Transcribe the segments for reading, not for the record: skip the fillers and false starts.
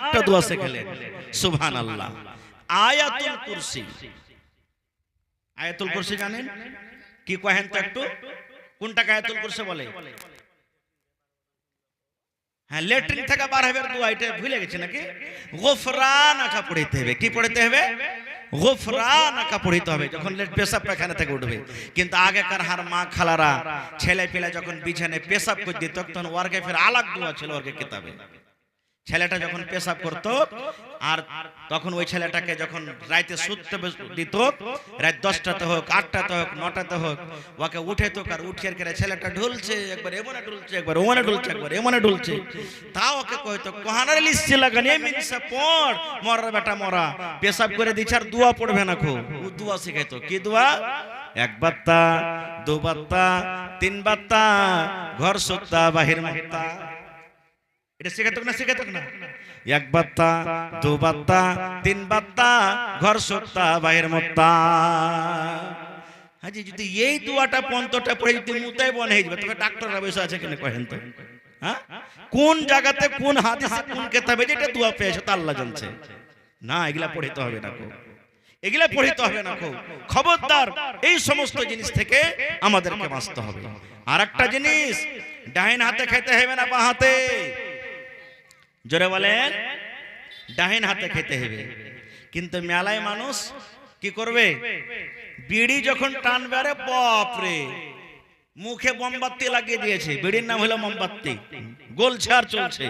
একটা দোয়া শিখালেন, সুবহানাল্লাহ। আয়াতুল কুরসি। আয়াতুল কুরসি জানেন কি কহেন তো একটু, কোনটাকে আয়াতুল কুরসি বলে? হ্যাঁ, লেট্রিন থেকে বার হবে দোয়া, এটা ভুলে গেছে নাকি? গোফরানাকা পড়তে হবে। কি পড়তে হবে? গোফরানাকা পড়তে হবে যখন পেশাব পায়খানা থেকে উঠবে। কিন্তু আগেকার হার মা খালারা ছেলে পেলে যখন বিছানায় পেশাব করে দিত, তখন ওয়ার্কে ফের আলাগ দোয়া ছিল ওয়ার্কে কিতাবে। ছেলেটা যখন পেশাব করত আর তখন ওই ছেলেটাকে যখন রাতে শুতে দিত, রাত 10টাতে হোক, 8টাতে হোক, 9টাতে হোক, ওকে উঠে তো আর উঠিয়ে করে ছেলেটা ঢুলছে, একবার এমনে ঢুলছে, একবার ওমনে ঢুলছে, একবার এমনে ঢুলছে, তাও ওকে কইতো কোহানার লিস্টি লাগান এমিনসে পড়, মরা বেটা মরা, পেশাব করে দিছ আর দোয়া পড়বে না। খুব ও দোয়া শিখাইতো। কি দোয়া? 1 বাত্তা, 2 বাত্তা, 3 বাত্তা, ঘর সুত্তা বাহির মুক্তা। এটা শিখাতো না? শিখাতো না? 1 বাত্তা, 2 বাত্তা, 3 বাত্তা, ঘর সুত্তা বাহির মুক্তা। হাজি যদি এই দোয়াটা 15টা পড়ে যদি মুতায় বনে হয়ে যাবে, তবে ডাক্তাররা বসে আছে কেন কহেন তো? হ্যাঁ, কোন জায়গাতে কোন হাদিসে কোন কিতাবে যেটা দোয়া পেয়েছে তা আল্লাহ জানছে। না, এগুলা পড়িতে হবে না, এগুলা পড়িতে হবে না। খবরদার, এই সমস্ত জিনিস থেকে আমাদেরকে বাঁচতে হবে। আর একটা জিনিস, ডাইন হাতে খেতে হবে না বাঁ হাতে। জোরে বলেন, ডাইন হাতে খেতে হবে। কিন্তু মেলায় মানুষ কি করবে? বিড়ি যখন টানবে, আরে বাপরে, মুখে মোমবাতি লাগিয়ে দিয়েছে। বিড়ির নাম হলো মোমবাতি, গলছে আর চলছে।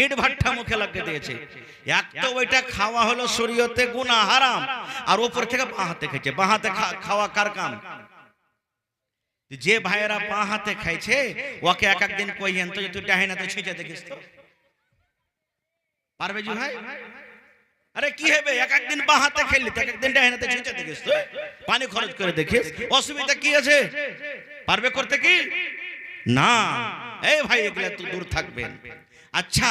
ইট ভাট্টা মুখে লাগিয়ে দিয়েছে। এক তো ওইটা খাওয়া হলো শরীয়তে গুনাহ, হারাম, আর উপর থেকে বাঁ হাতে খেয়েছে। বাঁ হাতে খাওয়া কার কাম? যে ভাইয়েরা বাঁ হাতে খাইছে ওকে এক একদিন কইয়েন তো, তুই ডাইন হাতে ছিঁচে দেখিস তো, পারবে জি ভাই? আরে কি হবে, এক একদিন বাঁ হাতে খেললি, এক একদিন ডাইন হাতে ছিঁচে দেখিস তো, পানি খরচ করে দেখিস, অসুবিধা কি আছে? পারবে করতে কি? না। এই ভাই, এগুলা তো দূর থাকবেন। আচ্ছা,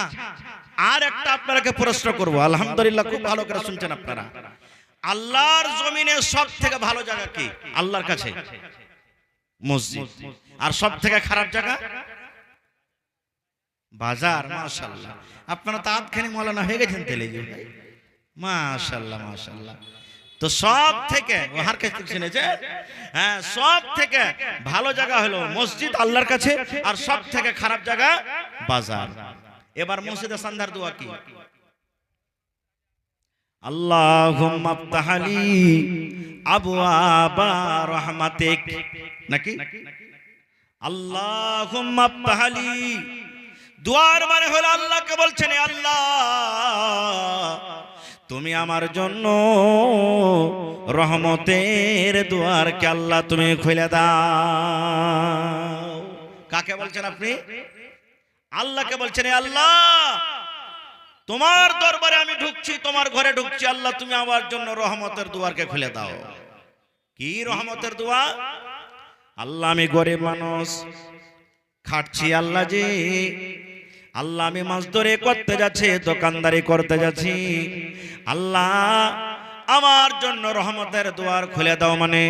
আর একটা আপনাকে প্রশ্ন করব। আলহামদুলিল্লাহ, খুব ভালো করে শুনছেন আপনারা। আল্লাহর জমিনে সব থেকে ভালো জায়গা কি আল্লাহর কাছে? মসজিদ। আর সব থেকে খারাপ জায়গা? বাজার। মাশাআল্লাহ, আপনারা তো আধখানি মৌলানা হয়ে গেছেন তেলে। মাশাআল্লাহ, মাশাআল্লাহ। তো সব থেকে ওহার কাছে শুনেছে, হ্যাঁ, সব থেকে ভালো জায়গা হলো মসজিদ আল্লাহর কাছে, আর সব থেকে খারাপ জায়গা বাজার। এবার মসজিদে সন্ধ্যার দোয়া কি? আল্লাহুম্মা আফতাহলি আবওয়াবা রাহমাতিক, নাকি? আল্লাহুম্মা আফতাহলি, দোয়ার মানে হলো আল্লাহকে বলছেন, আল্লাহ তুমি আমার জন্য রহমতের দুয়ারকে আল্লাহ তুমি খুলে দাও। কাকে বলছেন আপনি? আল্লাহকে বলছেন, আল্লাহ তোমার দরবারে আমি ঢুকছি, তোমার ঘরে ঢুকছি, আল্লাহ তুমি আমার জন্য রহমতের দুয়ারকে খুলে দাও। কি রহমতের দোয়া? আল্লাহ আমি গরিব মানুষ, খাটছি, আল্লাহ জি, আল্লাহ আমি মাছদরি করতে যাচ্ছি, দোকানদারি করতে যাচ্ছি, আল্লাহ আমার জন্য রহমতের দুয়ার খুলে দাও। মানে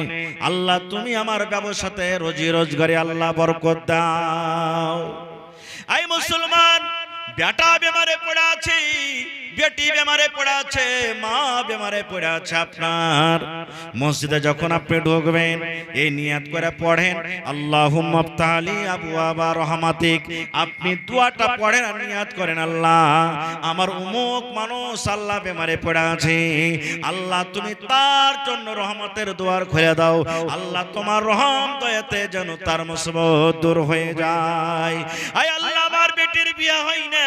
আল্লাহ তুমি আমার ব্যবসাতে রুজি রোজগারে আল্লাহ বরকত দাও। এই মুসলমান, বেটা বেমারে পড়ে আছে, বেটি বেমারে পড়ে আছে, মা বেমারে পড়ে আছে। আপনার মসজিদে যখন আপনি ঢুকবেন, এই নিয়াত করে পড়েন, আল্লাহুম্মা আফতাহলি আবওয়াবা রাহমাতিক। আপনি দোয়াটা পড়েন আর নিয়াত করেন, আল্লাহ আমার অমুক মানুষ আল্লাহ বেমারে পড়ে আছে, আল্লাহ তুমি তার জন্য রহমতের দুয়ার খুলে দাও। আল্লাহ তোমার রহম দয়াতে যেন তার মুসিবত দূর হয়ে যায়। আয় আল্লাহ, আমার বেটির বিয়ে হয় না,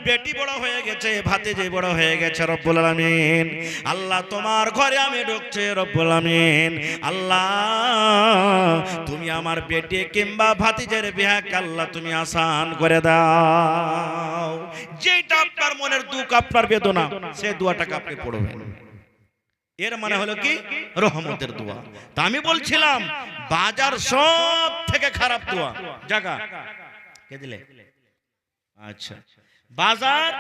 বেটি বড় হয়ে গেছে, ভাতিজি বড় হয়ে গেছে, রব্বুল আলামিন আল্লাহ তোমার ঘরে আমি ঢুকছি, রব্বুল আলামিন আল্লাহ তুমি আমার বেটি কিংবা ভাতিজের বিয়াকে আল্লাহ তুমি আসান করে দাও। যেটা আপনার মনের দুঃখ, আপনার বেদনা, সেই দোয়াটাকে আপনি পড়বেন। এর মানে হলো কি? রহমতের দোয়া। তা আমি বলছিলাম, বাজার সব থেকে খারাপ দোয়া জায়গা কে দিলে? আচ্ছা, বাজার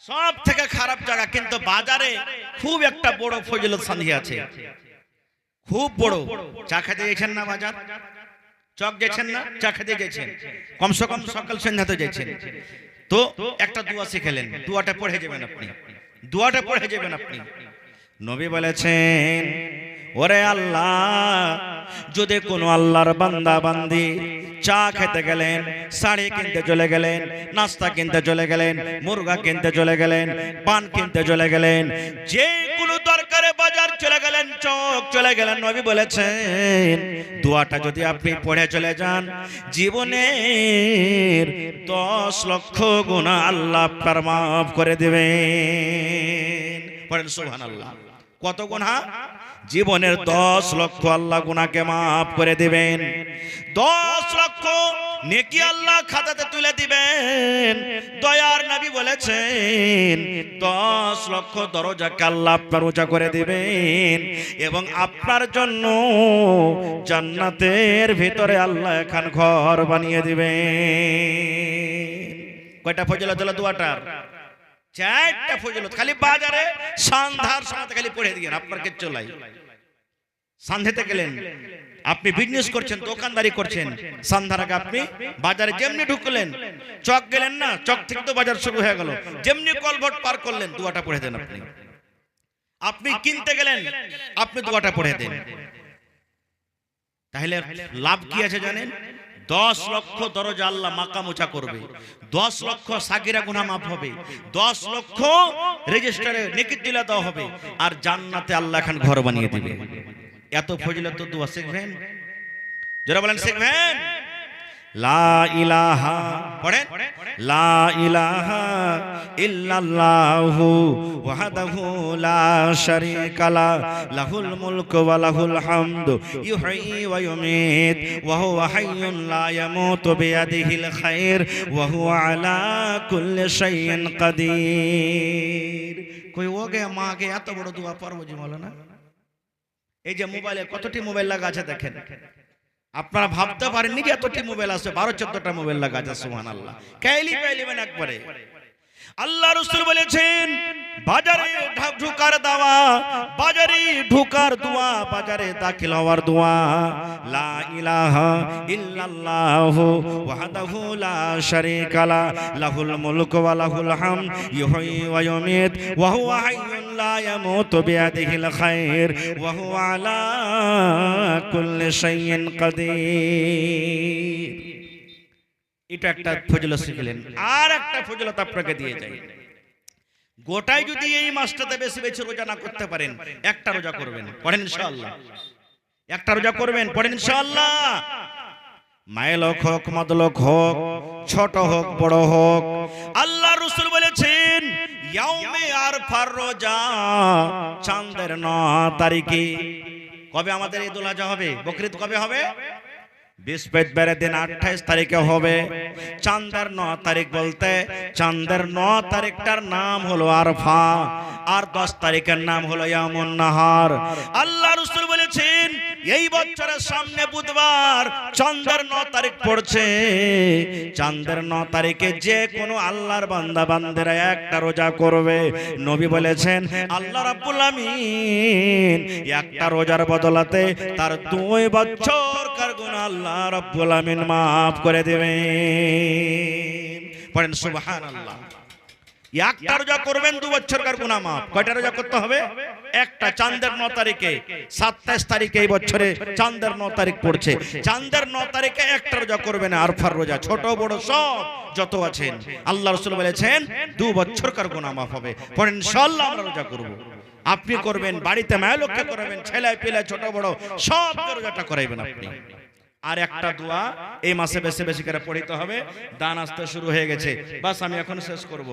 সব থেকে খারাপ জায়গা, কিন্তু বাজারে খুব একটা বড় ফজিলত সান্ধি আছে, খুব বড়। চা খেতে গেছেন না বাজার? চক গেছেন না? চা খেতে গেছেন, কমসে কম সকাল সন্ধ্যা তো গেছেন। তো একটা দোয়া শিখেলেন, দোয়াটা পড়ে যাবেন আপনি, দোয়াটা পড়ে যাবেন আপনি। নবী বলেছেন, ওরে আল্লাহ, যদি কোনো আল্লাহর বান্দা বান্দি চা খেতে গেলেন, শাড়ি কিনতে চলে গেলেন, নাস্তা কিনতে চলে গেলেন, মুরগা কিনতে চলে গেলেন, পান কিনতে চলে গেলেন, যে কোনো দরকারে বাজার চলে গেলেন, চক চলে গেলেন, নবী বলেছেন দোয়াটা যদি আপনি পড়ে চলে যান, জীবনের 10 লক্ষ গুনাহ আল্লাহ আপনার মাফ করে দিবেন। পড়েন সুবহানাল্লাহ। কত গুনাহ? জীবনের 10 লক্ষ আল্লাহ গুনাহকে মাফ করে দিবেন। 10 লক্ষ নেকি আল্লাহ খাতাতে তুলে দিবেন। দয়ার নবী বলেছেন 10 লক্ষ দরজাকে আল্লাহ আপনার উঁচা করে দিবেন এবং আপনার জন্য জান্নাতের ভিতরে আল্লাহ এখন ঘর বানিয়ে দিবেন। কয়টা ফজিলত হলো দোয়াটার? 4টা ফজিলত। খালি বাজারে সন্ধ্যার সময় খালি পড়ে দিয়েন, আপনার কে চলাই। সন্ধ্যাতে গেলেন, আপনি বিজনেস করছেন, দোকানদারি করছেন, সন্ধ্যার আগে আপনি বাজারে যেমনি ঢুকলেন, চক গেলেন না, চক থেকে তো বাজার শুরু হয়ে গেল, যেমনি কলভট পার করলেন, দোয়াটা পড়ে দেন। আপনি আপনি কিনতে গেলেন, আপনি দোয়াটা পড়ে দেন। তাহলে লাভ কি আছে জানেন? 10 লক্ষ দরজা আল্লাহ মাকাম উঁচা করবে, 10 লক্ষ সাগিরা গুনাহ মাফ হবে, 10 লক্ষ রেজিস্টারে নেকি তুলে দেওয়া হবে, আর জান্নাতে আল্লাহ এখন ঘর বানিয়ে দিবে। এত ফজিলত দোয়া শিখবেন, যারা বলেন শিখবেন। লা ইলাহা, পড়েন, লা ইলাহা ইল্লাল্লাহু ওয়াহদাহু লা শারীকা লা, লাহুল মুলকু ওয়া লাহুল হামদু, ইউহয়ী ওয়া ইউমীত ওয়া হুয়া হাইয়্যুন লা ইয়ামুতু বিয়াদিহিল খায়র ওয়া হুয়া আলা কুল্লি শাইইন কাদির। কই ওগে মাগে এত বড় দোয়া পারবো জি মাওলানা? এই যে মোবাইলে কতটি মোবাইল লাগা আছে দেখেন, আপনারা ভাবতে পারেননি যে এতটি মোবাইল আছে, 12-14টা মোবাইল লাগা আছে। সুবহানাল্লাহ। কাইলি পাইলেন একবারে। আল্লাহ রাসূল বলেছেন বাজারে ঢুকার দাওয়া, বাজারে ঢুকার দোয়া, বাজারে দাখিল হওয়ার দোয়া, লা ইলাহা ইল্লাল্লাহু ওয়াহদাহু লা শারীকা লা, লাহুল মুলকু ওয়া লাহুল হামদ, ইউহয়ী ওয়া ইউমীত ওয়া হুয়া হাইয়্যুন লা ইয়ামুতু বিয়াদিহিল খায়র ওয়া হুয়া আলা কুল্লি শাইইন কাদির। এটা একটা ফজিলত শিখলেন। আর একটা ফজিলত আপনাকে দিয়ে যাই, গোটাই যদি এই মাসটাতে বেশি বেশি রোজা না করতে পারেন, একটা রোজা করবেন, পড়েন ইনশাআল্লাহ। একটা রোজা করবেন, পড়েন ইনশাআল্লাহ। মাইলক হোক, মদলক হোক, ছোট হোক, বড় হোক, আল্লাহ রাসূল বলেছেন ইয়াউমে আরফার রোজা, চাঁদের 9 তারিখে। কবে আমাদের ঈদুল আজহা হবে? বকরিদ কবে হবে? বৃহস্পতিবারের দিন 28 তারিখে হবে। চাঁদের 9 তারিখ বলতে চাঁদের 9 তারিখটার নাম হলো আরফা, আর 10 তারিখের নাম হলো ইয়ামুন নাহার। আল্লাহ রাসূল বলেছেন এই বছরের সামনে বুধবার চাঁদের 9 তারিখ পড়ছে। চাঁদের 9 তারিখে যে কোনো আল্লাহর বান্দা বান্দেরা একটা রোজা করবে, নবী বলেছেন আল্লাহ রাব্বুল আমিন একটা রোজার বদলাতে তার 2 বছরকার গুনাহ আল্লাহ রাব্বুল আমিন মাফ করে দিবেন। পড়েন সুবহানাল্লাহ। একটা রোজা করবেন 2 বছরকার গুনাহ মাফ। কয়টা রোজা করতে হবে? একটা, চাঁদের 9 তারিখে। 27 তারিখে এই বছরে চাঁদের 9 তারিখ পড়ছে। চাঁদের 9 তারিখে একটা রোজা করবেন, আরফার রোজা, ছোট বড় সব যত আছেন। আল্লাহ রাসূল বলেছেন 2 বছরকার গুনাহ মাফ হবে। পড়েন ইনশাআল্লাহ আমরা রোজা করব। আপনি করবেন, বাড়িতে মায়ের লোককে করবেন, ছেলে পেলে ছোট বড় সব রোজাটা করাইবেন আপনি। আর একটা দোয়া এই মাসে বেশি বেশি করে পড়তে হবে। দান আসতে শুরু হয়ে গেছে, বাস আমি এখন শেষ করব।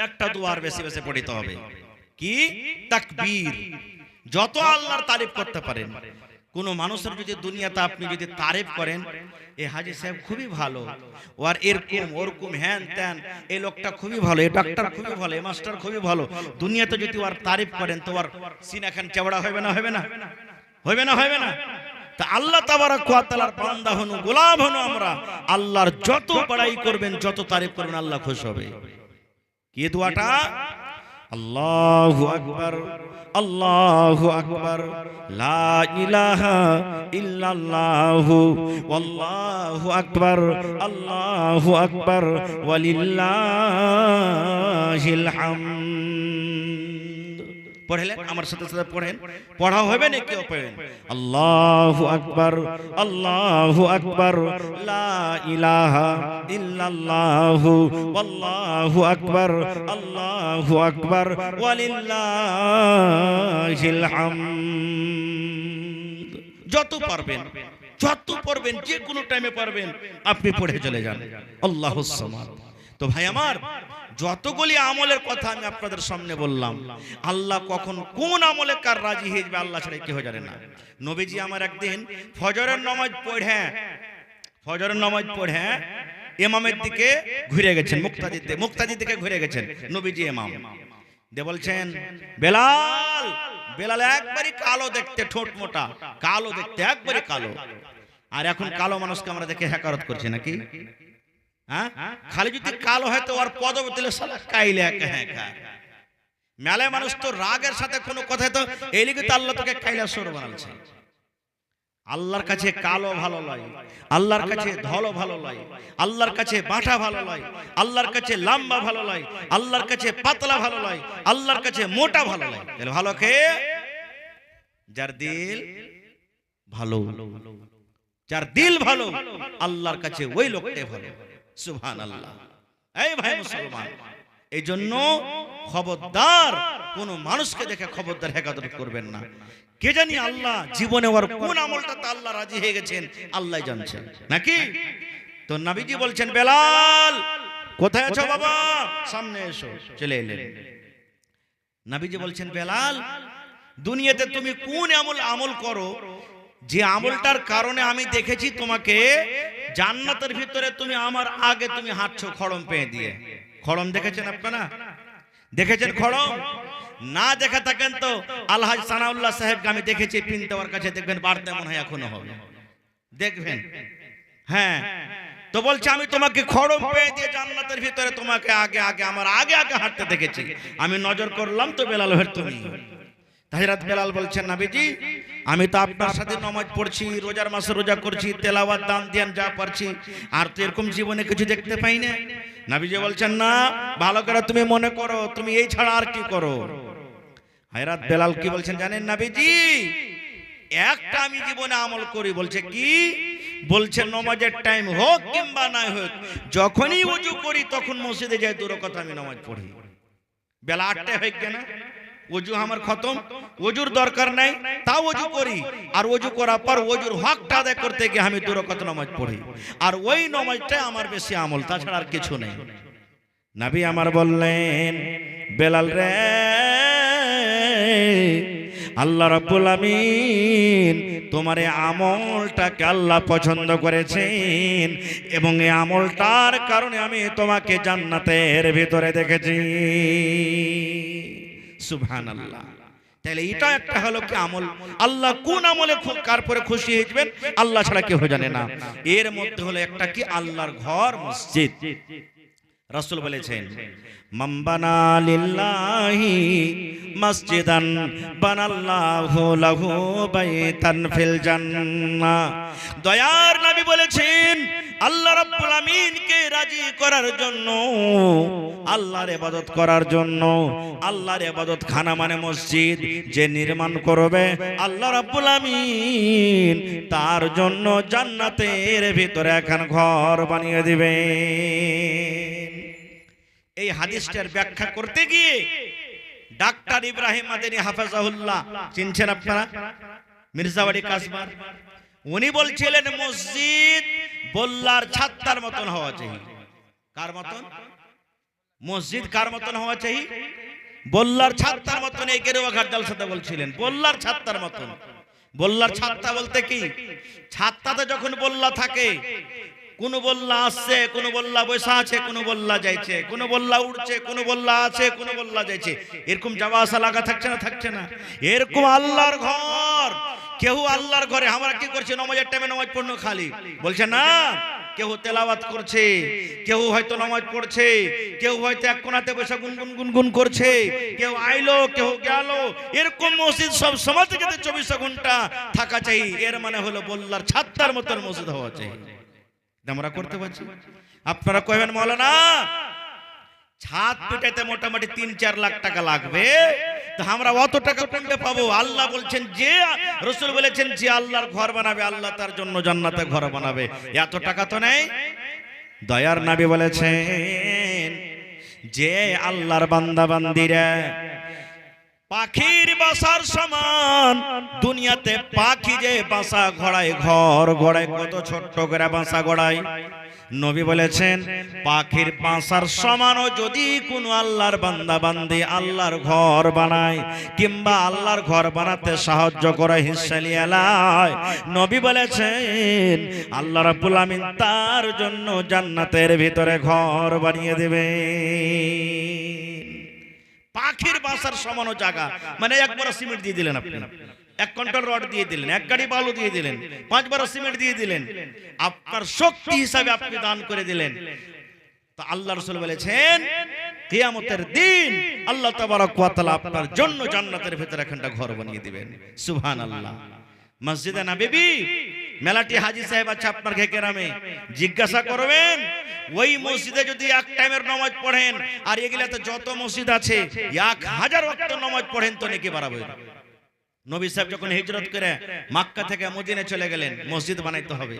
একটা দোয়া আর বেশি বেশি পড়তে হবে। কি? তাকবীর। যত আল্লাহর তারিফ করতে পারেন। কোন মানুষের যদি দুনিয়াতে আপনি যদি তারিফ করেন, এই হাজী সাহেব খুবই ভালো, আর এরকম ওরকম হ্যান ত্যান, এই লোকটা খুবই ভালো, এই ডাক্তার খুবই ভালো, এই মাস্টার খুবই ভালো, দুনিয়াতে যদি ওর তারিফ করেন তো ওর সিনা খান চেওড়া হবে না? হবে না? হবে না? হবে না? তা আল্লাহ তাবারক ওয়া তাআলার বান্দা হনু, গোলাম হনু আমরা, আল্লাহর যত বড়াই করবেন, যত তারিফ করবেন, আল্লাহ খুশি হবে। কি দোয়াটা? আল্লাহু আকবার, আল্লাহু আকবার, লা ইলাহা ইল্লাল্লাহু, আল্লাহু আকবার, আল্লাহু আকবার, ওয়ালিল্লাহিল হামদ। পড়লেন আমার সাথে সাথে পড়েন, পড়া হবে না কেউ পড়েন। আল্লাহু আকবার, আল্লাহু আকবার, লা ইলাহা ইল্লাল্লাহু, আল্লাহু আকবার, আল্লাহু আকবার, ওয়ালিল্লাহিল হামদ। যত পারবেন, যত পারবেন, যে কোনো টাইমে পারবেন আপনি পড়ে চলে যান আল্লাহুস সামাদ। তো ভাই আমার, যতগুলি আমলের কথা আমি আপনাদের সামনে বললাম, আল্লাহ কখন কোন আমলে কার রাজি হয়ে যাবে আল্লাহ ছাড়া কেউ জানে না। নবীজি আমার একদিন ফজরের নামাজ পড়ে ইমামের দিকে ঘুরে গেছেন, মুক্তাদির দিকে ঘুরে গেছেন নবীজি ইমাম দিয়ে বলছেন, বেলাল, বেলাল একবারই কালো দেখতে, ঠোঁট মোটা, কালো দেখতে, একবারই কালো। আর এখন কালো মানুষকে আমরা দেখে হ্যাকারত করছি নাকি? হ্যাঁ, খালি যদি কালো হয় তো ওর পদবতলে সালা কাইলে একা হ্যাঁ। মেলে মানুষ তো রাগের সাথে কোনো কথা, তো এই লিগে তো আল্লাহ তোকে কাইলা সর বানাচ্ছে। আল্লাহর কাছে কালো ভালো লাগে, আল্লাহর কাছে ধলো ভালো লাগে, আল্লাহর কাছে বাঁটা ভালো লাগে, আল্লাহর কাছে লম্বা ভালো লাগে, আল্লাহর কাছে পাতলা ভালো লাগে, আল্লাহর কাছে মোটা ভালো লাগে। তাহলে ভালো কে? যার দিল ভালো, যার দিল ভালো আল্লাহর কাছে ওই লোকটাই ভালো। সুবহানাল্লাহ। এই ভাই মুসলমান, এই জন্য খবরদার কোন মানুষকে দেখে খবরদার হেকাদত করবেন না। কে জানি আল্লাহ জীবনে ওর কোন আমলটাতে আল্লাহ রাজি হয়ে গেছেন আল্লাহ জানছেন নাকি? তো নবীজি বলছেন, বেলাল কোথায় আছো বাবা, সামনে এসো। চলে এলেন। নবীজি বলছেন, বেলাল দুনিয়াতে তুমি কোন আমল করো যে আমলটার কারণে আমি দেখেছি তোমাকে জান্নাতের ভিতরে তুমি আমার আগে তুমি হাঁটছো খড়ম পেয়ে দিয়ে। খড়ম দেখেছেন আপনারা? দেখেছেন খড়ম? না দেখে থাকেন তো আলহাজ সানাউল্লাহ সাহেবকে আমি দেখেছি পিনটাওয়ার কাছে, দেখবেন বাড়তে মনে হয় এখনো হবে, দেখবেন। হ্যাঁ, তো বলছে আমি তোমাকে খড়ম পেয়ে দিয়ে জান্নাতের ভিতরে তোমাকে আগে আমার আগে হাঁটতে দেখেছি। আমি নজর করলাম তো বেলাল ভাই তুমি। হযরত বেলাল বলছেন, নবীজি আমি তো আপনার সাথে নামাজ পড়ছি, রোজার মাসে রোজা করছি, তেলাওয়াত দান ধ্যান যা পারছি, আর তো এরকম জীবনে কিছু দেখতে পাই না। নবীজি বলছেন, না, ভালো করে তুমি মনে করো তুমি এই ছাড়া আর কি করো। হযরত বেলাল কি বলছেন জানেন নবীজি? একটা আমি জীবনে আমল করি। বলছে কি? বলছে নামাজের টাইম হোক কিংবা না হোক, যখনই ওযু করি তখন মসজিদে যাই, 2 রাকাত আমি নামাজ পড়ি। বেলা 8টায় হয়ে গেল না, ওযু আমার খতম, ওযুর দরকার নাই, তাও ওযু করি। আর ওযু করার পর ওযুর হকটা আদায় করতে গিয়ে আমি 2 রাকাত নামাজ পড়ি। আর ওই নামাজটাই আমার বেশি আমল, তাছাড়া আর কিছু নেই। নবী আমার বললেন, বেলাল রে, আল্লাহ রাব্বুল আমিন তোমার এই আমলটাকে আল্লাহ পছন্দ করেছেন, এবং এই আমলটার কারণে আমি তোমাকে জান্নাতের ভিতরে দেখেছি। সুবহানাল্লাহ। তাহলে এটা একটা হলো কি আমল, আল্লাহ কোন আমলে কার পরে খুশি হবেন আল্লাহ ছাড়া কেউ জানে না। এর মধ্যে হলো একটা কি, আল্লাহর ঘর মসজিদ। রাসূল বলেছেন, মান বানা লিল্লাহি মসজিদান বানাল্লাহু লাহু বাইতান ফিল জান্নাহ। দয়ার নবী বলেছেন, আল্লাহ রাব্বুল আমিনকে রাজি করার জন্য, আল্লাহর ইবাদত করার জন্য, আল্লাহর ইবাদত খানা মানে মসজিদ যে নির্মাণ করবে আল্লাহ রাব্বুল আমিন তার জন্য জান্নাতের ভিতরে এখন ঘর বানিয়ে দিবেন। এই হাদিসটার ব্যাখ্যা করতে গিয়ে ডাক্তার ইব্রাহিম মাদানী হাফেজাহুল্লাহ, চিনছেন আপনারা? মির্জাবাড়ি কাসবার। উনি বলছিলেন মসজিদ বল্লার ছাত্তার মতন হওয়া চাই। কার মতন? মসজিদ কার মতন হওয়া চাই? বল্লার ছাত্তার মতন। এই গেরুয়া ঘাট জালসাতে বলছিলেন বল্লার ছাত্তার মতন। বল্লার ছাত্তা বলতে কি? ছাত্তাতে যখন বল্লা থাকে, কোন বল্লা আসছে, কোন বল্লা বসা আছে, কোন বল্লা যাইছে, কোন বল্লা উঠছে, কোন বল্লা আছে, কোন বল্লা যাইছে, এরকম যাওয়া আসা লাগা থাকছে না? থাকছে না? এরকম আল্লাহর ঘর কেউ আল্লাহর ঘরে আমরা কি করছি, নামাজের টাইমে নামাজ পড়নো খালি বলছে না, কেউ তেলাওয়াত করছে, কেউ হয়তো নামাজ পড়ছে, কেউ হয়তো এক কোণাতে বসে গুনগুন গুনগুন করছে, কেউ আইলো কেউ গেল। এরকম মসজিদ সব সময় থেকে 24 ঘন্টা থাকা চাই। এর মানে হলো বল্লার ছাত্তার মতন মসজিদ হওয়া চাই। আমরা করতে পারছি? আপনারা কইবেন মাওলানা ছাদ পিটাইতে মোটামুটি 3-4 লাখ টাকা লাগবে, তো আমরা অত টাকা কোনটা পাবো? আল্লাহ বলছেন, যে রাসূল বলেছেন যে আল্লাহর ঘর বানাবে আল্লাহ তার জন্য জান্নাতে ঘর বানাবে। এত টাকা তো নেই। দয়ার নবী বলেছেন যে আল্লাহর বান্দা বান্দিরা পাখির বাসার সমান। দুনিয়াতে পাখি যে বাসা গড়ায়, ঘর গড়ায়, কত ছোট্ট করে বাসা গড়ায়। নবী বলেছেন পাখির বাসার সমানও যদি কোনো আল্লাহর বান্দা বান্দি আল্লাহর ঘর বানায় কিংবা আল্লাহর ঘর বানাতে সাহায্য করে, হিস্সা নিয়ে নেয়, নবী বলেছেন আল্লাহ রাব্বুল আমিন তার জন্য জান্নাতের ভিতরে ঘর বানিয়ে দেবে। পাখির বাসার সমানও জায়গা, মানে একবার সিমেন্ট দিয়ে দিলেন আপনি, 1 কুইন্টাল রড দিয়ে দিলেন, 1 গাড়ি বালু দিয়ে দিলেন, 5 বার সিমেন্ট দিয়ে দিলেন, আপনার শক্তি হিসাবে আপনি দান করে দিলেন। তো আল্লাহ রাসূল বলেছেন কিয়ামতের দিন আল্লাহ তাবারক ওয়া তাআলা আপনার জন্য জান্নাতের ভিতরে একটা ঘর বানিয়ে দিবেন। সুবহানাল্লাহ। মসজিদে নববী মেলাটি হাজী সাহেব আছে আপনার গ্রামে, জিজ্ঞাসা করবেন ওই মসজিদে যদি এক টাইমের নামাজ পড়েন আর এগুলাতে যত মসজিদ আছে 1000 ওয়াক্ত নামাজ পড়েন তো নেকি বাড়াবে। নবী সাহেব যখন হিজরত করে মক্কা থেকে মদিনায় চলে গেলেন, মসজিদ বানাইতে হবে।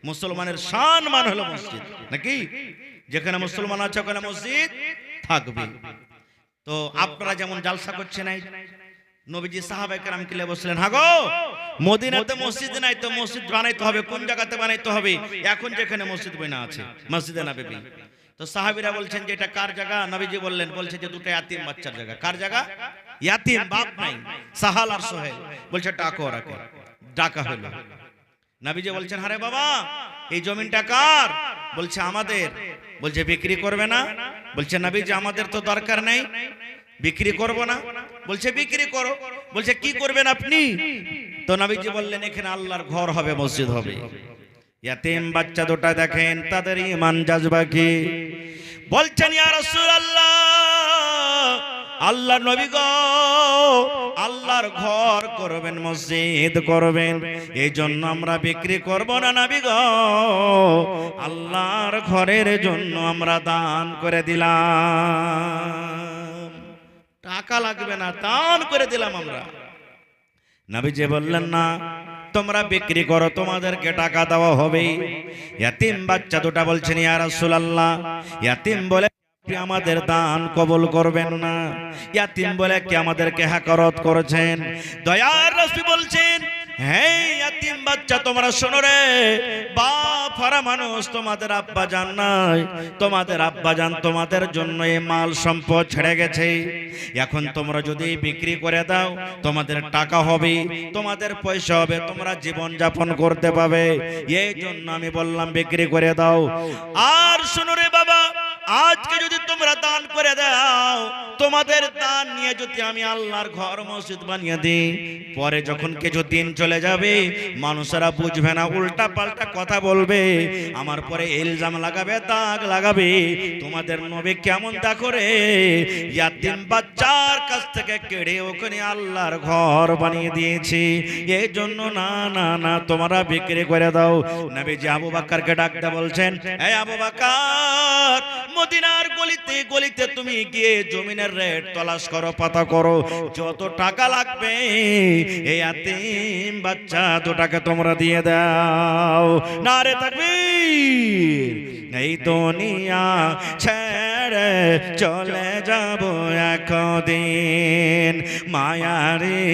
মুসলমানের শান মান হলো মসজিদ, নাকি? যেখানে মুসলমান আছে ওখানে মসজিদ থাকবে। তো আপনারা যেমন জালসা করছেন, নবীজি সাহাবায়ে কেরাম কিলে বসলেন, হাগো মদিনাতে মসজিদ নাই তো মসজিদ বানাইতে হবে। কোন জায়গাতে বানাইতে হবে? এখন যেখানে মসজিদ বানা আছে, মসজিদে নববী। তো সাহাবীরা বলছেন যে এটা কার জায়গা? নবীজি বললেন, বলছে যে দুটো ইয়াতিম বাচ্চার জায়গা। কার জায়গা? ইয়াতিম, বাপ নাই, সাহাল আর সোহেল। বলছে ডাকো ওরাকে। ডাকা হলো। নবীজি বলছেন, আরে বাবা এই জমিনটা কার? বলছে আমাদের। বলছে বিক্রি করবে না? বলছে নবীজি আমাদের তো দরকার নেই, বিক্রি করব না। বলছে বিক্রি করো। বলছে কি করবেন আপনি? তো নবীজি বললেন এখানে আল্লাহর ঘর হবে, মসজিদ হবে। ইয়াতিম বাচ্চা দুটো দেখেন তাদের ঈমান জাজবা কি। বলছেন ইয়া রাসূলুল্লাহ, আল্লাহর নবী গো, আল্লাহর ঘর করবেন, মসজিদ করবেন, এই জন্য আমরা বিক্রি করব না নবী গো, আল্লাহর ঘরের জন্য আমরা দান করে দিলাম, টাকা লাগবে না, দান করে দিলাম আমরা। নবীজি বললেন না, তোমরা বিক্রি করো, তোমাদেরকে টাকা দেওয়া হবে। ইয়াতিম বাচ্চা দুটা বলছেন ইয়া রাসূলুল্লাহ, ইয়াতিম বলে আমাদের দান কবুল করবেন না, ইয়াতিম বলে কি আমাদেরকে হাকারত করেছেন। দয়ার রাসূল বলছেন, হে ইয়াতিম বাচ্চা তোমরা শোনো রে, বাপ হারা মানুষ, তোমাদের আব্বা জান নাই, তোমাদের আব্বা জান তোমাদের জন্য এই মাল সম্পদ ছেড়ে গেছে। এখন তোমরা যদি বিক্রি করে দাও তোমাদের টাকা হবে, তোমাদের পয়সা হবে, তোমরা জীবন যাপন করতে পাবে, এই জন্য আমি বললাম বিক্রি করে দাও। আর শোনো রে বাবা, আজকে যদি তোমরা দান করে দাও, তোমাদের দান নিয়ে যদি আমি আল্লাহর ঘর মসজিদ বানিয়ে দিই, পরে যখন কিছু দিন চলে যাবে মানুষেরা বুঝবে না, উল্টা পাল্টা কথা বলবে, আমার পরে ইলজাম লাগাবে, দাগ লাগাবে, তোমাদের নবী কেমন দা করে ইয়াতিম বাচ্চার কাছ থেকে কেড়ে ওখানে আল্লাহর ঘর বানিয়ে দিয়েছি, এই জন্য না না না তোমরা বিক্রি করে দাও। নবীজি আবু বকরকে ডাকতে বলছেন, এই আবু বকর, মদিনার গলিতে গলিতে তুমি গিয়ে জমিনের রেট তলাশ করো, পাতা করো, যত টাকা লাগবে এই ইয়াতিম বাচ্চা দুটাকে তোমরা দিয়ে দাও। নারে তাকবীর। এই দুনিয়া ছেড়ে চলে যাব একদিন, মায়ারি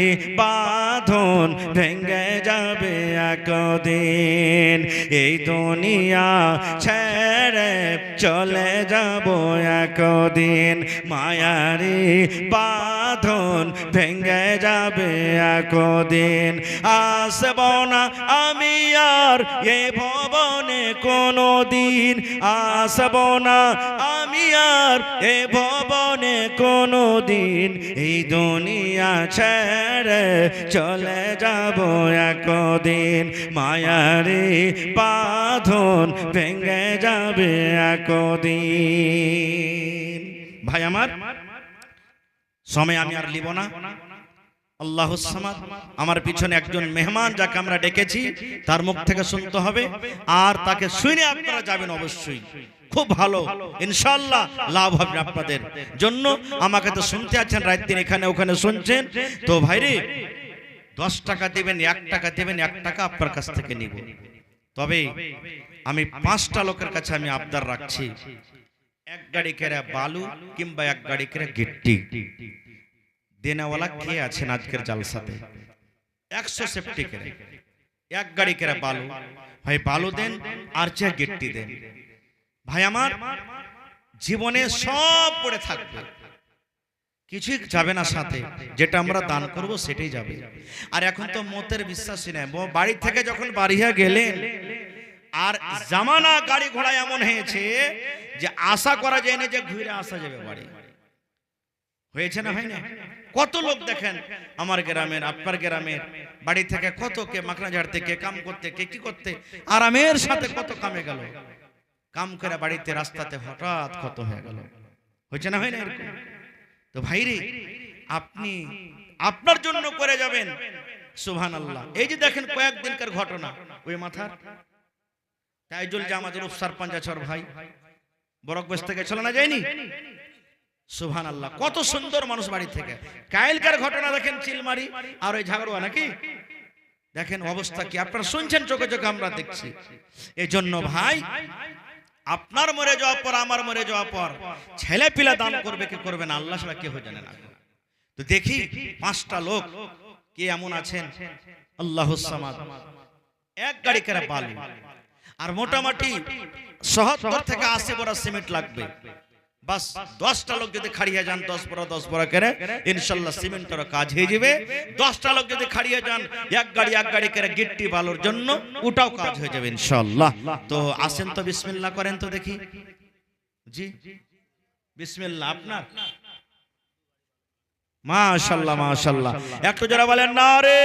বাঁধন ভেঙে যাবে একদিন, এই দুনিয়া ছেড়ে চলে যাব একদিন, মায়ারি বাঁধন ভেঙে যাবে একদিন, আসব না আমি আর এ ভবনে কোনো দিন, আসব না আমি আর এ ভবনে কোনো দিন এই দুনিয়া ছেড়ে চলে যাব একদিন, মায়ারে বাঁধন ভেঙে যাবে একদিন। ভাই আমার, সময় আমি আর লিব না। আল্লাহুস সামাদ, আমার পিছনে একজন মেহমান যাকে আমরা ডেকেছি, তার মুখ থেকে শুনতে হবে, আর তাকে শুনে আপনারা যাবেন অবশ্যই। খুব ভালো ইনশাআল্লাহ লাভ হবে আপনাদের জন্য। আমাকে তো শুনতে আছেন, রাত দিন এখানে ওখানে শুনছেন। তো ভাইরে 10 টাকা দেবেন, 1 টাকা দেবেন, 1 টাকা আপনার কাছ থেকে নিব। তবে আমি 5টা লোকের কাছে আমি আবদার রাখছি, 1 গাড়ি করে বালু কিংবা 1 গাড়ি করে গিট্টি দেনাওয়ালা কে আছেন আজকের জালসাতে? 100 সেফটি করে 1 গাড়ি করে বালু, ভাই বালু দেন আর চেয়ে গিট্টি দেন। ভাই আমার, জীবনে সব পড়ে থাকবে, কিছুই যাবে না সাথে, যেটা আমরা দান করব সেটাই যাবে। আর এখন তো মতের বিশ্বাসই নেই। বাড়ি থেকে যখন বাড়িয়া গেলেন, আর জামানা গাড়ি ঘোড়া এমন হয়েছে যে আশা করা যায় না যে ঘুরে আসা যাবে বাড়ি। হয়েছে না, হয় না? কত লোক দেখেন আমার গ্রামের, আপনার গ্রামের, বাড়ি থেকে কত কে মাখনা ঝাড়তে, কে কাম করতে, কে কি করতে, আরামের সাথে কত কামে গেল, কাম করে বাড়িতে রাস্তাতে হঠাৎ কত হয়ে গেল। হয়েছে না, হয় না এরকম? তো ভাইরে, আপনি আপনার জন্য করে যাবেন সুবহানাল্লাহ। এই যে দেখেন কয়েকদিনকার ঘটনা, ওই মাথার তাইজুল জামাতের উপসারপঞ্চ আছে ভাই, বরকবেশ থেকে চলে না যায়নি? সুবহানাল্লাহ, কত সুন্দর মানুষ বাড়ি থেকে। কাইলকার ঘটনা দেখেন চিলমারি আর ওই ঝাগড়ুয়া নাকি, দেখেন অবস্থা কি, আপনারা শুনছেন চোখে চোখে, আমরা দেখছি। এই জন্য ভাই, আপনার মরে যাওয়ার পর, আমার মরে যাওয়ার পর ছেলে পিলা দান করবে কি করবে না, আল্লাহ ছাড়া কেউ জানে না। তো দেখি 5টা লোক কে এমন আছেন, আল্লাহুস সামাদ, 1 গাড়ি করে বালু, আর মোটামুটি 70 থেকে 80 বড় সিমেন্ট লাগবে। বাস 10টা লোক যদি খাড়িয়ে যান, 10 বড় করে ইনশাআল্লাহ সিমেন্টের কাজ হয়ে যাবে। 10টা লোক যদি খাড়িয়ে যান, 1 গাড়ি করে গিট্টি বালুর জন্য, ওটাও কাজ হয়ে যাবে ইনশাআল্লাহ। তো আসেন তো, বিসমিল্লাহ করেন তো দেখি। জি বিসমিল্লাহ। আপনার মাশাআল্লাহ মাশাআল্লাহ, একটু যারা বলেন নারে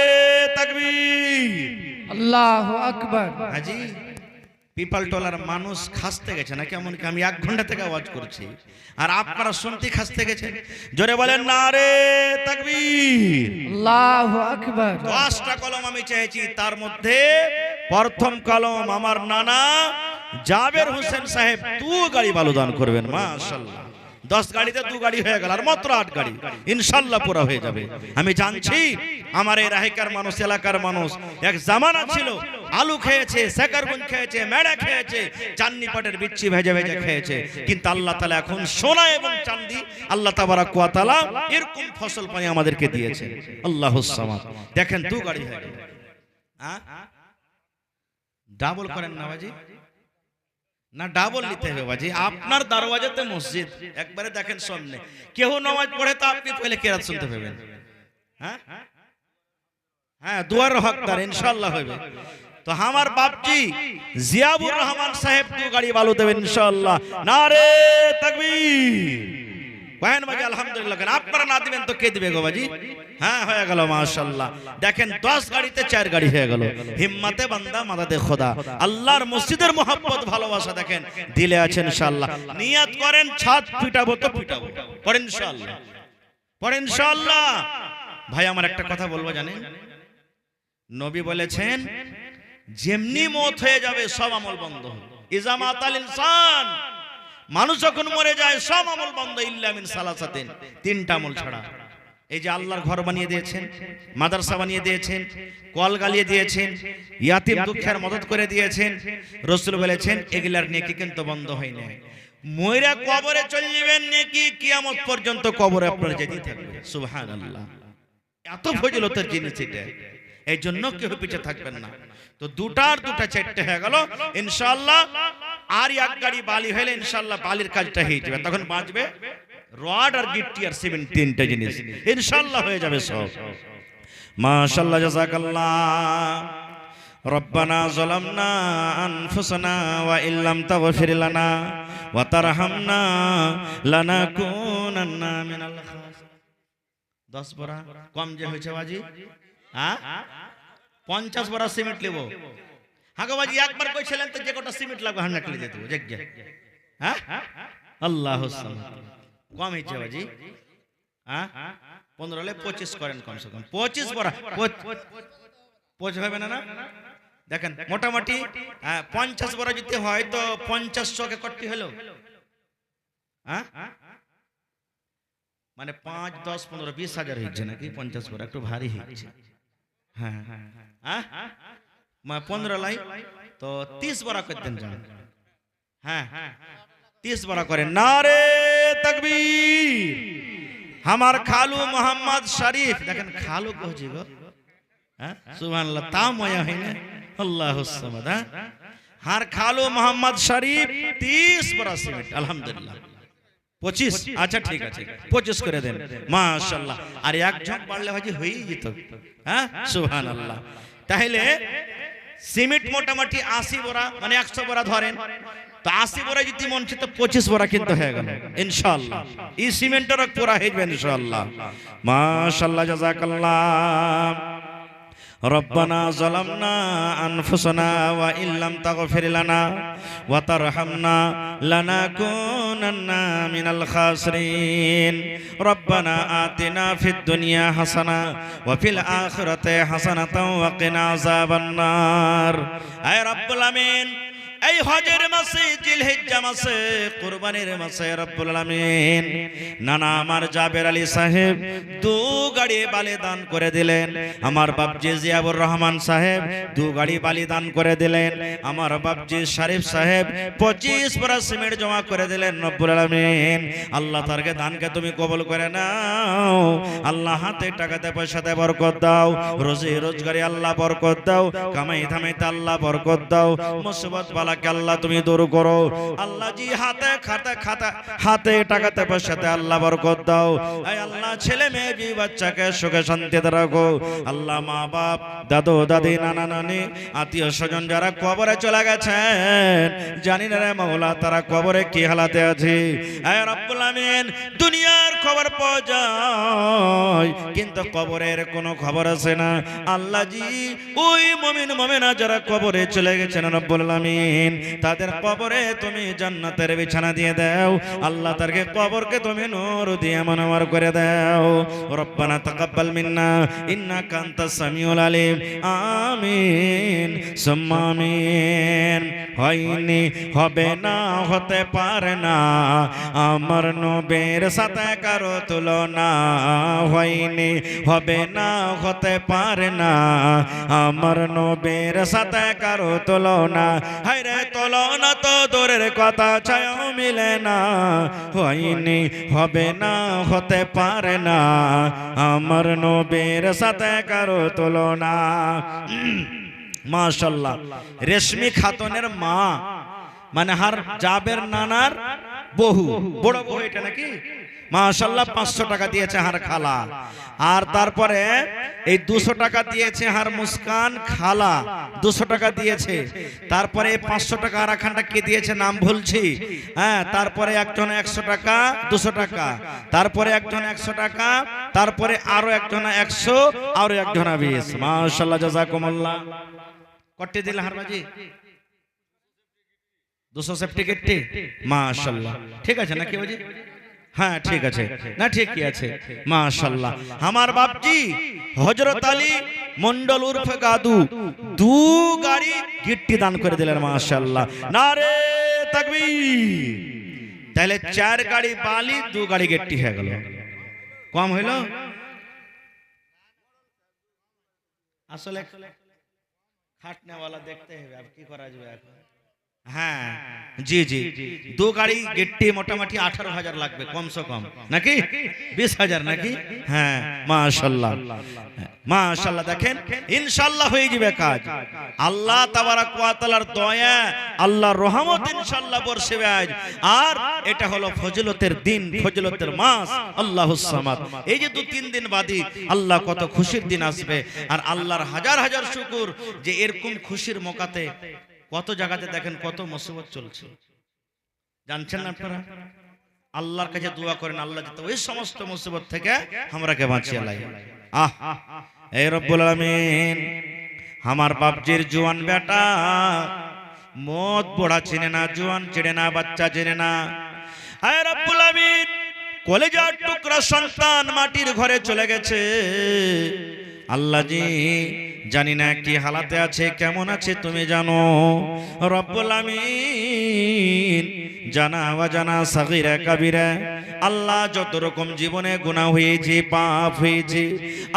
তাকবীর, আল্লাহু আকবার। হাজি পিপাল টলার মানুষ খাসতে গেছে না, কেমন কি আমি 1 ঘন্টা থেকে আওয়াজ করছি আর আপনারা শুনতে খাসতে গেছেন। জোরে বলেন নারে তাকবীর, আল্লাহু আকবার। 10টা কলম আমি চেয়েছি, তার মধ্যে প্রথম কলম আমার নানা জাবের হোসেন সাহেব 2 গাড়ি বালু দান করবেন। মাশাআল্লাহ, 10 গাড়িতে 2 গাড়ি হয়ে গেল, আর মাত্র 8 গাড়ি ইনশাআল্লাহ পুরো হয়ে যাবে। আমি জানছি আমার এই রাহিকার মানুষ, এলাকার মানুষ এক জামানা ছিল আলু খেয়েছে, সেকারগুন খেয়েছে, মেড়া খেয়েছে, চান্নি পাটের বিচ্ছি ভেজে ভেজে খেয়েছে, কিন্তু আল্লাহ তাআলা এখন সোনা এবং চাঁদি আল্লাহ তাবারাক ওয়া তাআলা এরকম ফসল পানি আমাদেরকে দিয়েছে। আল্লাহুস সামাদ। দেখেন 2 গাড়ি হয়ে গেল। হ্যাঁ, ডাবল করেন না বাজি, না ডাবল নিতে হবে বাজি। আপনার দরওয়াজাতে মসজিদ, একবারে দেখেন সামনে কেউ নামাজ পড়ে তো আপনি পহলে কেরাত শুনতে পাবেন। হ্যাঁ হ্যাঁ, দুয়ার হকদার ইনশাআল্লাহ হবে। তো আমার বাপজি জিয়াবুর রহমান সাহেব 2 গাড়ি বালু দেবেন ইনশাআল্লাহ। নারে তাকবীর, কয়েন বাজি আলহামদুলিল্লাহ। আপনারা না দিবেন তো কে দিবে গো বাজি? হ্যাঁ হয়ে গেল মাশাআল্লাহ। দেখেন 10 গাড়িতে 4 গাড়ি হয়ে গেল। হিম্মতে বান্দা মাদাদে খোদা, আল্লাহর মসজিদের মোহাব্বত ভালোবাসা দেখেন দিলে আছে ইনশাআল্লাহ। নিয়ত করেন ছাদ পিটাবো তো পিটাবো, পড়েন ইনশাআল্লাহ, পড়েন ইনশাআল্লাহ। ভাই আমার একটা কথা বলবো জানেন, নবী বলেছেন যেমনি মত হয়ে যাবে সব আমল বন্ধ। ইজা মাতাল ইনসান, মানুষ যখন মরে যায় সব আমল বন্ধ, ইল্লা মিন সালাসাতিন, 3টা আমল ছাড়া। এই যে আল্লাহর ঘর বানিয়ে দিয়েছেন, মাদ্রাসা বানিয়ে দিয়েছেন, কল গালিয়ে দিয়েছেন, ইয়াতিম দুঃখের মদত করে দিয়েছেন, রাসূল বলেছেন এগুলার নেকি কিন্তু বন্ধ হয় না। ময়রা কবরে চলে যাবেন, নেকি কিয়ামত পর্যন্ত কবরে আপনার যেতেই থাকবে। সুবহানাল্লাহ, এত ফজিলতের জিনিস এটা, এই জন্য কেউ পিছে থাকবেন না। তো 2টার 2টা 4টে হয়ে গেল ইনশাআল্লাহ। আর 1 গাড়ি বালি হলে ইনশাআল্লাহ বালির কাজটা হয়ে যাবে। তখন বাঁচবে রড আর গিট্টি আর সিমেন্ট, 3টা জিনিস ইনশাআল্লাহ হয়ে যাবে সব। মাশাআল্লাহ, জাযাকাল্লাহ। রব্বানা যালামনা আনফুসানা ওয়া ইল্লাম তাগফির লানা ওয়া তারহামনা লানাকুনান্না মিনাল খাসিরিন। 10 বড়া কম যে হয়েছে বাজি, হ্যাঁ 50 বড়া সিমেন্ট নেব। হ্যাঁ গো বাজি একবার কইছিলেন তো যে কটা সিমেন্ট লাগবে হান্নাট লিয়ে যেত জায়গা, হ্যাঁ আল্লাহু সামাদ। কম হয়েছে বাজি, হ্যাঁ 15 হলে 25 করেন কমসে কম 25 বড়া 25 হবে না? দেখেন মোটামুটি 50 বড়া যদি হয় তো 50 কে কটি হলো, হ্যাঁ মানে 5 10 15 20 হাজার হয়েছে নাকি? 50 বড়া একটু ভারী হয়েছে, হ্যাঁ হ্যাঁ 15 লাই তো 30 বড়া করতেন যান, হ্যাঁ 30 বড়া করেন। নারে তাকবীর। আমার খালু মোহাম্মদ শরীফ, দেখেন খালু কহছি গো, হ্যাঁ সুবহানাল্লাহ, তা ময়া হয় না, আল্লাহুস সামাদ। হার খালু মোহাম্মদ শরীফ 30 বড়া সিমেন্ট, আলহামদুলিল্লাহ 25, আচ্ছা ঠিক আছে 25 করে দেন মাশাআল্লাহ। আর এক ঝক বাড়লে হয়তো হয়েই যেত, হ্যাঁ সুবহানাল্লাহ। তাহলে সিমেন্ট মোটামুটি 80 বড়া মানে 100 বড়া ধরেন তো 80 বড়া যদি মন চায় তো 25 বড়া কিন্তু হয়ে গেল ইনশাআল্লাহ। এই সিমেন্টের পুরা হয়ে যাবে ইনশাআল্লাহ, মাশাআল্লাহ জাযাকাল্লাহ। রব্বানা যালামনা আনফুসানা ওয়া ইল্লাম তাগফির লানা ওয়া তারহামনা লানাকুনান্না মিনাল খাসিরিন। রব্বানা আতিনা ফিদ দুনিয়া হাসানা ওয়া ফিল আখিরাতি হাসানাতাও ওয়া কিনা আযাবান নার। আয় রব্বুল আমিন, এই হজের মাসে জিলহিজ্জা মাসে কুরবানির মাসে রব্বুল আলামিন নানা আমার জাবের আলী সাহেব 2 গাড়ি বালি দান করে দিলেন। আমার বাপজি জিয়াবুর রহমান সাহেব 2 গাড়ি বালি দান করে দিলেন। আমার বাপজি শরীফ সাহেব 25 বড়া সিমেন্ট জমা করে দিলেন। রব্বুল আলামিন আল্লাহ তারকে দানকে তুমি কবুল করে নাও। আল্লাহ হাতে টাকাতে পয়সাতে বরকত দাও, রোজি রোজগারে আল্লাহ বরকত দাও, কামাই ধামাইতে আল্লাহ বরকত দাও, মুসিবত বালাকে আল্লাহ তুমি দূর করো। আল্লাহ জি হাতে টাকাতে পয়সাতে আল্লাহ বরকত দাও। এই আল্লাহ ছেলে মেয়ে বি বাচ্চাকে সুখে শান্তিতে রাখো। আল্লাহ মা বাপ দাদু দাদি নানা নানি আত্মীয় স্বজন যারা কবরে চলে গেছেন জানি না রে মাওলা তারা কবরে কি হালাতে আছে। এই রব্বুল আমিন দুনিয়ার খবর পাওয়া যায় কিন্তু কবরের কোনো খবর আছে না। আল্লাহ জি ওই মুমিন মুমিনা যারা কবরে চলে গেছেন রব্বুল আমিন তাদের কবরে তুমি জান্নাতের বিছানা দিয়ে দাও। আল্লাহ তারকে কবরকে তুমি নূর দিয়ে মনোয়ার করে দাও। রব্বানা তাকাব্বাল মিন্না ইন্নাকা আনতাস সামিউল আলিম। আমিন সুম্মা আমিন। হয়নি হবে না হতে পারে না আমার নবীর সাথে কারো তুলনা। হয়নি হবে না হতে পারে না আমার নবীর সাথে কারো তুলনা। হায়রে তুলনা তো দূরের কথা ছায়াও মিলে না। হয়নি হবে না হতে পারে না আমার নবীর সাথে কারো তুলনা। মাশাআল্লাহ রেশমি খাতুনের মা মানে হার জাবের নানার বহু, বড় বহু এটা নাকি? মাশাআল্লাহ 500 টাকা দিয়েছে হার খালা। আর তারপরে এই 200 টাকা দিয়েছে হার মুস্কান খালা, 200 টাকা দিয়েছে। তারপরে 500 টাকা আর একখানটা কে দিয়েছে নাম ভুলছি, হ্যাঁ। তারপরে একজন 100 টাকা 200 টাকা, তারপরে একজন 100 টাকা, তারপরে আরো একজন 100, আরো একজন 20। মাশাআল্লাহ জাযাকুমুল্লাহ। কটি দিল হারবাজি? 200 সেফটি কেটে মাশাআল্লাহ। ঠিক আছে নাকি বাজি? হ্যাঁ ঠিক আছে না, ঠিকই আছে মাশাআল্লাহ। আমার বাপজি হযরত আলী মন্ডল উর্ফে গাদু 2 গাড়ি গিট্টি দান করে দিলেন মাশাআল্লাহ। নারে তাকবীর। তাহলে 4 গাড়ি বালি 2 গাড়ি গিট্টি হয়ে গেল। কম হইল? আসলে খাটনেওয়ালা দেখতে হবে, अब কি করা যাবে এখন। হ্যাঁ জি জি, দু গাড়ি গেটটি মোটামুটি 18,000 লাগবে কমসে কম, নাকি 20,000 নাকি? হ্যাঁ মাশাআল্লাহ মাশাআল্লাহ। দেখেন ইনশাআল্লাহ হয়ে যাবে কাজ। আল্লাহ তাবারাক ওয়া তাআলার দয়া, আল্লাহর রহমত ইনশাআল্লাহ বর্ষবে আজ। আর এটা হলো ফজিলতের দিন, ফজিলতের মাস, আল্লাহুস সামাদ। এই যে 2-3 দিন বাদে আল্লাহ কত খুশির দিন আসবে। আর আল্লাহর হাজার হাজার শুকর যে এরকম খুশির মকাতে কত জায়গাতে দেখেন কত মুসিবত চলছে, জানছেন না আপনারা? আল্লাহর কাছে দোয়া করেন আল্লাহ যাতে ওই সমস্ত মুসিবত থেকে আমরাকে বাঁচিয়ে লাই। এই রব্বুল আলামিন, আমার বাপজির জোয়ান বেটা মদ বড়া চিনে না, জোয়ান চিনে না, বাচ্চা চিনে না। এই রব্বুল আলামিন, কলেজার টুকরা সন্তান মাটির ঘরে চলে গেছে। আল্লাহ জি জানি না কি হালাতে আছে, কেমন আছে তুমি জানো। রব্বুল আমিন, জানা অজানা সাগীরা কাবীরা, আল্লাহ যত রকম জীবনে গুনাহ হয়েছে, পাপ হয়েছে,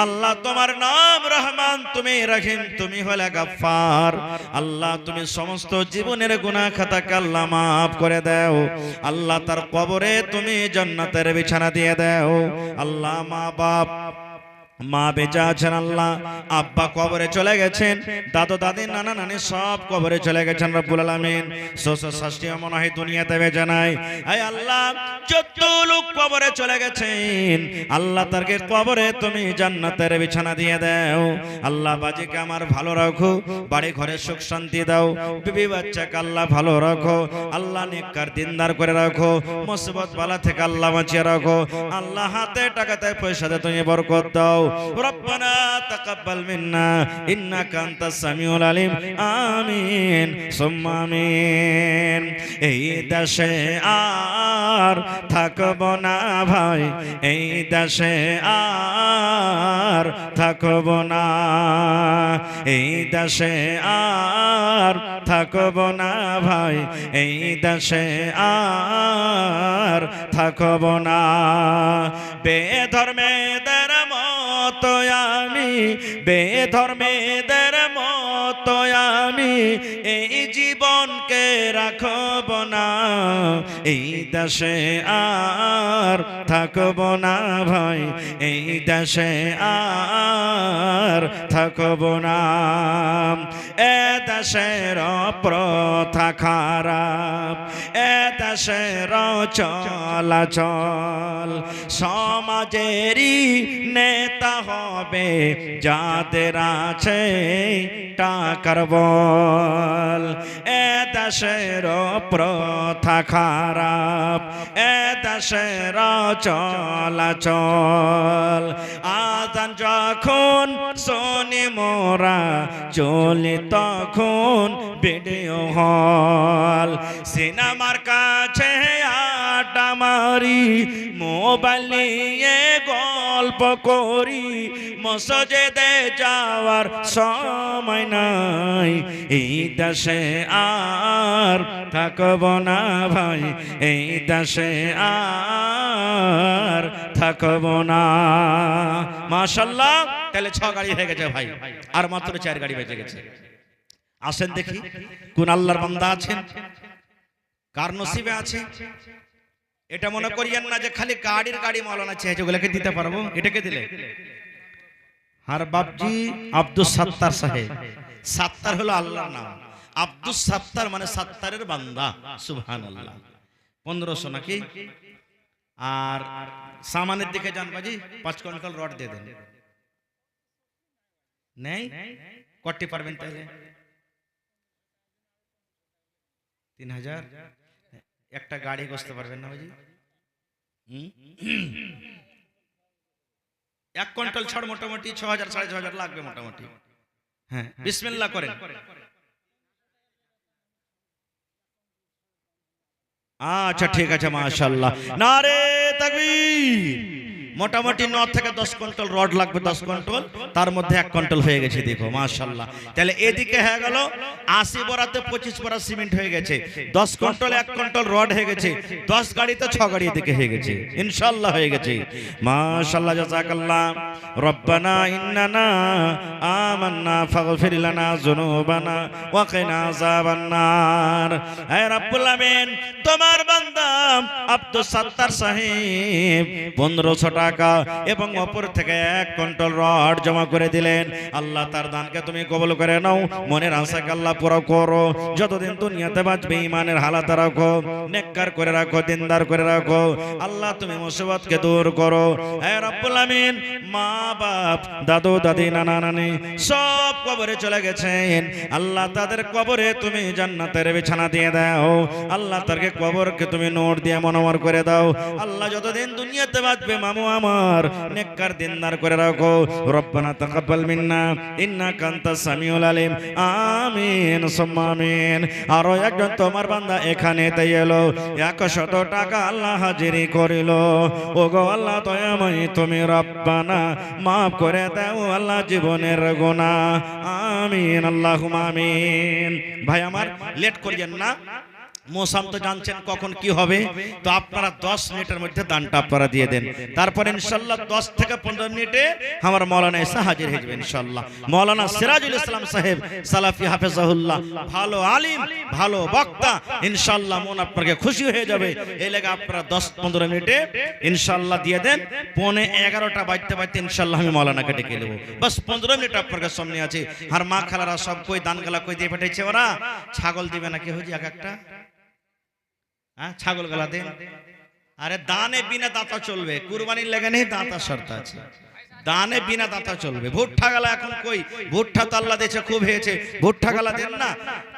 আল্লাহ তোমার নাম রহমান, তুমি রহিম, তুমি হলে গফফার। আল্লাহ তুমি সমস্ত জীবনের গুনাহ খাতাকে আল্লাহ মাফ করে দাও। আল্লাহ তার কবরে তুমি জান্নাতের বিছানা দিয়ে দাও। আল্লাহ মা বাপ, মা বেঁচে আছেন, আল্লাহ আব্বা কবরে চলে গেছেন, দাদু দাদি নানা নানি সব কবরে চলে গেছেন। রব্বুল আলামিন, শ্বশুর শাশুড়ি মনে হয় দুনিয়াতে বেঁচে নাই। আয় আল্লাহ, যত লোক কবরে চলে গেছেন আল্লাহ তারকে কবরে তুমি জান্নাতের বিছানা দিয়ে দাও। আল্লাহ বাজিকে আমার ভালো রাখো, বাড়ি ঘরে সুখ শান্তি দাও, বিবি বাচ্চাকে আল্লাহ ভালো রাখো, আল্লাহ নেককার দিনদার করে রাখো, মুসিবত বালা থেকে আল্লাহ বাঁচিয়ে রাখো। আল্লাহ হাতে টাকাতে পয়সাতে তুমি বরকত দাও। রব্বানা তাকাব্বাল মিন্না ইন্নাকা আনতাস সামিউল আলিম, আমিন সুম্মা আমিন। এই দেশে আর থাকব না ভাই, এই দেশে আর থাকব না, এই দেশে আর থাকব না ভাই, এই দেশে আর থাকব না। বেধর্মেদের মতো আমি, বেধর্মেদের মতো আমি এই জীবনকে রাখব না, এই দেশে আর থাকব না ভাই, এই দেশে আর থাকব না। এ দেশের প্রথা খারাপ, এ দেশের চলাচল, সমাজেরই নেতা হবে যাদের আছে টাকার বল। এ দেশের প্রথা খারাপ, এ দেশের চলাচল, আজান যখন শুনি মোরা চলি তখন ভিডিও হল, সিনেমার কাছে আড্ডা মারি, মোবাইল নিয়ে গল্প করি, মসজিদে যাওয়ার সময় নাই, এই দেশে আর থাকব না ভাই, এই দেশে আর থাকব না। মাশাআল্লাহ, তাহলে 6 গাড়ি হয়ে গেছে ভাই, আর মাত্র 4 গাড়ি বেঁচে গেছে। আসেন দেখি কোন আল্লাহর বান্দা আছেন, কার নসিবে আছে। এটা মনে করিয়েন না যে খালি গাড়ির গাড়ি মাওলানা চেয়েছে ওগুলোকে দিতে পারবো, এটাকে দিলে। আর বাপজি আব্দুস সাত্তার সাহেব, সাত্তার হলো আল্লাহর নাম, আব্দুস সাত্তার মানে সাত্তারের বান্দা, সুবহানাল্লাহ। 1500 নাকি? আর সামানের দিকে যান বাজি, 5 কুইন্টাল রড দিয়ে দেন। নেই কটি পারবেন তাহলে? 3000 একটা গাড়ি বসতে পারবেন না বাজি? 1 কুইন্টাল ছাড় মোটামুটি 6000 6500 লাগবে মোটামুটি। হ্যাঁ, বিসমিল্লাহ করেন। আচ্ছা ঠিক আছে, মাশাআল্লাহ, নারে তাকবীর, মোটামুটি 9 থেকে 10 কুইন্টাল রড লাগবে, 10 কুইন্টাল, তার মধ্যে 1 কুইন্টাল হয়ে গেছে। দেখো মাশাআল্লাহ। তাহলে এদিকে হয়ে গেল 80 বরাতে 25 বরা সিমেন্ট হয়ে গেছে, 10 কুইন্টাল 1 কুইন্টাল রড হয়ে গেছে, 10 গাড়িতে 6 গাড়ি এদিকে হয়ে গেছে, ইনশাআল্লাহ হয়ে গেছে। মাশাআল্লাহ, জাযাকাল্লাহ। রব্বানা ইন্নানা আমান্না ফাগফির লানা যুনুবানা ওয়া কিনা আযাবান নার। হে রব্বুল আমিন, তোমার বান্দা আব্দুল সাত্তার সাহেব 1500 টাকা এবং অপর থেকে 1 কুইন্টাল রড জমা করে দিলেন। আল্লাহ তার দানকে তুমি কবুল করে নাও, মনের আশাকে আল্লাহ পুরো করো। যতদিন দুনিয়াতে বাঁচবে ঈমানের হালাত রাখো, নেককার করে রাখো, দিনদার করে রাখো। আল্লাহ তুমি মুসিবতকে দূর করো। হে রব্বুল আমিন, মা বাপ, দাদু দাদি, নানা নানি সব কবরে চলে গেছেন। আল্লাহ তাদের কবরে তুমি জান্নাতের বিছানা দিয়ে দাও। আল্লাহ তাদেরকে কবরকে তুমি নূর দিয়ে মনোমর করে দাও। আল্লাহ যতদিন দুনিয়াতে বাঁচবে মামু আমার নেককার দিনদার করে রাখো। রব্বানা তাকাব্বাল মিন্না ইন্নাকা আনতাস সামিউল আলিম। আমিন সুম্মা আমিন। আরো একজন তোমার বান্দা এখানে তাই এলো, 100 টাকা আল্লাহ হাজিরি করিল। ওগো আল্লাহ দয়াময়ী, তুমি রব্বানা মাফ করে দাও আল্লাহ জীবনের গুনাহ। আমিন আল্লাহুম্মা আমিন। ভাই আমার লেট করিয়েন না, মৌসুম তো জানছেন কখন কি হবে, তো আপনারা 10 মিনিটের মধ্যে দানটা আপনারা দিয়ে দেন। তারপর ইনশাআল্লাহ 10 থেকে 15 মিনিটে আমার মাওলানা এসে হাজির হয়ে যাবে ইনশাআল্লাহ। মাওলানা সিরাজুল ইসলাম সাহেব সালাফি হাফেজাহুল্লাহ, ভালো আলিম, ভালো বক্তা, ইনশাআল্লাহ মন আপনাকে খুশি হয়ে যাবে। এই লাগে আপনারা 10-15 মিনিটে ইনশাআল্লাহ দিয়ে দেন। 11:15 বাজতে বাজতে ইনশাআল্লাহ আমি মাওলানাকে ডেকে নেব। বাস 15 মিনিট আপনাদের সামনে আছে। আর মা খালারা সব কই দানগুলা কই দিয়ে পাঠাইছে, ওরা ছাগল দিবে নাকি হুজি এক একটা? ছাগল গলা দেন। আরে দানে বিনা দাতা চলবে, কুরবানির লেগে নেই, দাতা শর্ত আছে। দানে বিনা দাতা চলবে। ভুট্টা গালা এখন কই, ভুট্টা তো আল্লাহ দিয়েছে খুব হয়েছে, ভুট্টা গালা দেন না,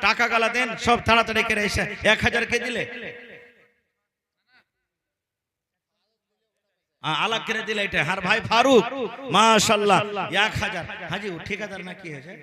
টাকা গালা দেন, সব তাড়াতাড়ি করে এসে 1000 কে দিলে আলাগ করে দিলে এটা। আর ভাই ফারুক মাশাআল্লাহ 1000 হাজি ঠিকাদার না কি হয়েছে